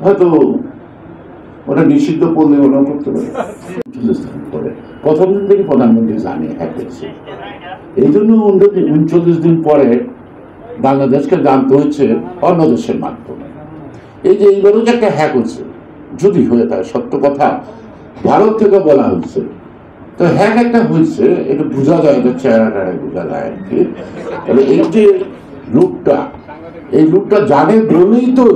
হয়তো ওটা নিষিদ্ধ করলে ওনাও করতে পারে। প্রথম দিন থেকে প্রধানমন্ত্রী জানিয়ে হ্যাকেছে, এই জন্য 39 দিন পরে বাংলাদেশকে জানতে হচ্ছে অন্য দেশের মাধ্যমে। এই যে এইবারও যে একটা হ্যাক হচ্ছে, যদি হয়ে থাকে সত্য কথা, ভারত থেকে বলা হচ্ছে, তো হ্যাক একটা হয়েছে, এটা বোঝা যায়, এটা চেহারাটা বোঝা যায় আর কি। তাহলে এই যে লোকটা, এই লোকটা জানে বলেই তো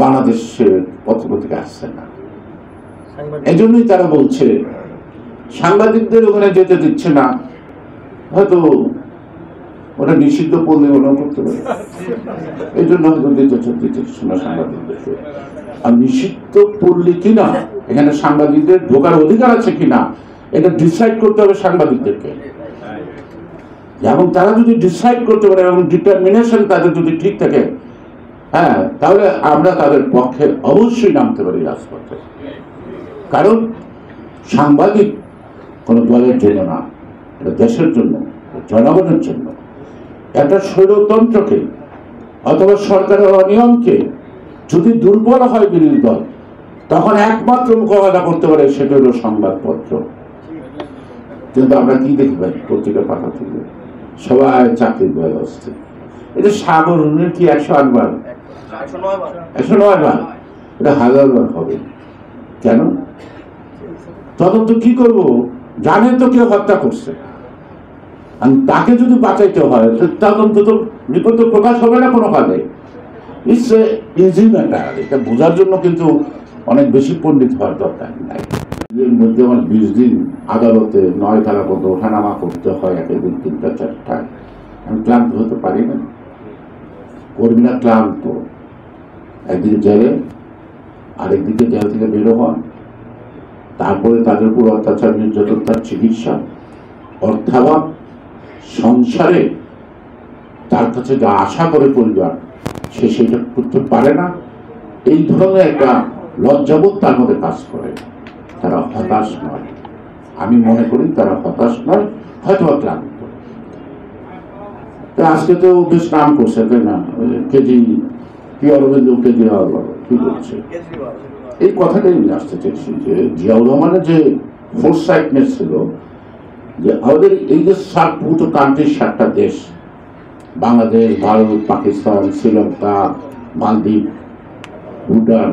বাংলাদেশের পত্রপত্রিকা আসছে না। এই জন্যই তারা বলছে সাংবাদিকদের ওখানে যেতে দিচ্ছে না, হয়তো ওটা নিষিদ্ধ করলে ওনাও করতে পারে, এই জন্য হয়তো দিতেছে না সাংবাদিকদেরকে। আর নিষিদ্ধ করলে কিনা এখানে সাংবাদিকদের ঢোকার অধিকার আছে কিনা এটা ডিসাইড করতে হবে সাংবাদিকদেরকে। এবং তারা যদি ডিসাইড করতে পারে এবং ডিটারমিনেশন তাদের যদি ঠিক থাকে, হ্যাঁ, তাহলে আমরা তাদের পক্ষে অবশ্যই নামতে পারি রাজপথে। কারণ সাংবাদিক কোনো দলের জন্য না, এটা দেশের জন্য, জনগণের জন্য। একটা স্বৈরতন্ত্রকে অথবা সরকারের অনিয়মকে যদি দুর্বল হয় বিরোধী দল, তখন একমাত্র মোকাবেলা করতে পারে সেটা হলো সংবাদপত্র। কিন্তু আমরা কি দেখি ভাই, পত্রিকা পাঠা থেকে সবাই চাকরির ব্যবস্থা। এটা সাগর উন্নয়ন কি 108 বার, 109 বার, এটা 1000 বার হবে। কেন? তদন্ত কি করব? জানে তো কেউ হত্যা করছে, তাকে যদি বাঁচাইতে হয় তদন্ত তো রিপোর্ট তো প্রকাশ হবে না কোনো কাজে। It's easy matter. এটা বোঝার জন্য কিন্তু অনেক বেশি পণ্ডিত হওয়ার দরকার নাই। এর মধ্যে আমার 20 দিন আদালতে 9 ধারা পর্যন্ত ওঠানামা করতে হয়, একের দিন 3টা 4টায়। আমি ক্লান্ত হতে পারি না, কর্মীরা ক্লান্ত, একদিকে জেলে, আরেকদিকে জেল থেকে বেরো হন, তারপরে তাদের উপর অত্যাচার, নির্যাতন, তার চিকিৎসা, অর্থাভাব, সংসারে তার কাছে যা আশা করে পরিবার, সে সেটা করতে পারে না। এই ধরনের একটা লজ্জাবোধ তার মধ্যে কাজ করে। তারা হতাশ নয়, আমি মনে করি তারা হতাশ নয়, হয়তো ক্লান্ত। আজকে তো বেশ নাম করছে, তাই না? কেজি কি অরবিন্দ কেজরিওয়াল কি করছে, এই কথাটাই আমি আসতে চাইছি যে জিয়াউর রহমানের যে ফোরসাইটনেস ছিল, যে আমাদের এই যে 7 কান্ট্রির 7টা দেশ, বাংলাদেশ, ভারত, পাকিস্তান, শ্রীলঙ্কা, মালদ্বীপ, ভুটান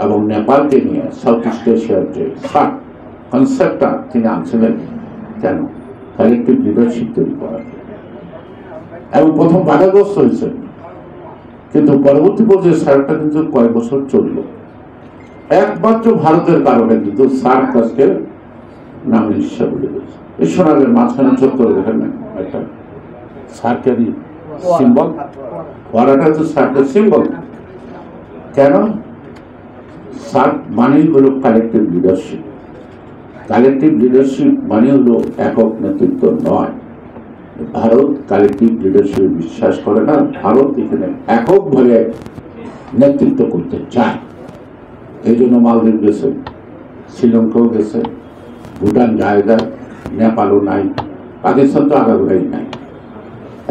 এবং নেপালকে নিয়ে সাউথ ইস্ট এশিয়ার যে কনসেপ্টটা তিনি আনছিলেন, কেন? কালেকটিভ লিডারশিপ তৈরি করা। এবং প্রথম বাধাগ্রস্ত হয়েছে, কিন্তু পরবর্তী পর্যায়ে সার্কটা কিন্তু কয়েক বছর চলল। একমাত্র ভারতের কারণে কিন্তু সার্ক আজকে নামের হিসাব বলে গেছে। এই সোনারের মাঝখানে চত্বরে দেখেন না একটা সার্কেরই সিম্বল, ওয়ারাটা হচ্ছে সার্কের সিম্বল। কেন? সার্ক মানেই হলো কালেকটিভ লিডারশিপ। কালেকটিভ লিডারশিপ মানে হলো একক নেতৃত্ব নয়। ভারত কালেকটিভ লিডারশিপে বিশ্বাস করে না। ভারত এখানে এককভাবে নেতৃত্ব করতে চায়। এই জন্য মালদ্বীপ গেছে, শ্রীলঙ্কাও গেছে, ভুটান জায়গা, নেপালও নাই, পাকিস্তান তো আগাগোড়াই নাই।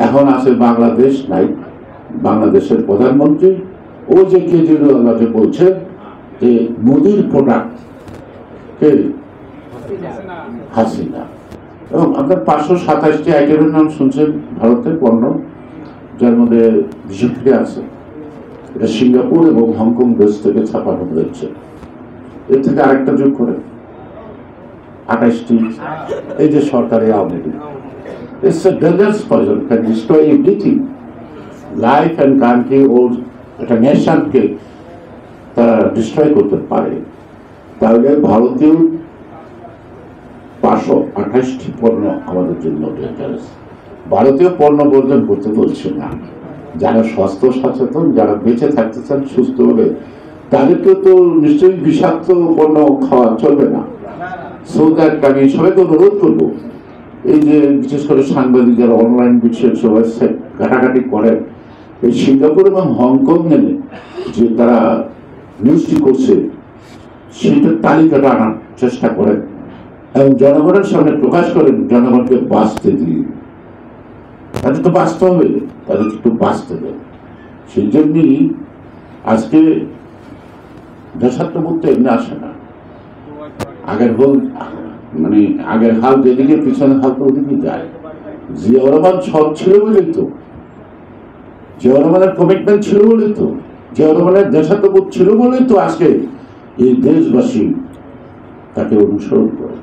এখন আছে বাংলাদেশ নাই। বাংলাদেশের প্রধানমন্ত্রী ও যে কেজরিওয়াল যে বলছে যে মোদির প্রোডাক্ট কে হাসিনা, এবং আপনার 527টি আইটেমের নাম শুনছেন ভারতের পণ্য, যার মধ্যে বিশেষজ্ঞ আছে। এটা সিঙ্গাপুর এবং হংকং দেশ থেকে ছাপানো হয়েছে। এর থেকে আরেকটা যোগ করে 28টি। এই যে সরকারি Awami League, it's a dangerous poison, can destroy everything, life and country, ও একটা নেশনকে তারা ডিস্ট্রয় করতে পারে। তাহলে ভারতীয় 528টি পণ্য আমাদের জন্য ডেঞ্জারাস। ভারতীয় পণ্য বর্জন করতে বলছে না। যারা স্বাস্থ্য সচেতন, যারা বেঁচে থাকতে চান সুস্থভাবে, তাদেরকে তো নিশ্চয়ই বিষাক্ত পণ্য খাওয়া চলবে না। সো দ্যাট আমি সবাইকে অনুরোধ করবো, এই যে বিশেষ করে সাংবাদিক যারা অনলাইন বিষয়ে সবাই ঘাটাঘাটি করেন, এই সিঙ্গাপুর এবং হংকং নিয়ে যে তারা নিউজটি করছে, সেটার তালিকাটা আনার চেষ্টা করেন এবং জনগণের সামনে প্রকাশ করেন। জনগণকে বাঁচতে দিন, তাদের তো বাঁচতে হবে, তাদেরকে একটু বাঁচতে দেন। সেই জন্যই আজকে দেশাত্মবোধ তো এমনি আসে না। আগের হোল মানে আগের হাল যেদিকে পিছনের হাল তো ওদিকে যায়। জিয়া রহমান সৎ ছিল বলেই তো, জিয়া রহমানের কমিটমেন্ট ছিল বলেই তো, জিয়া রহমানের দেশাত্মবোধ ছিল বলেই তো আজকে এই দেশবাসী তাকে অনুসরণ করে।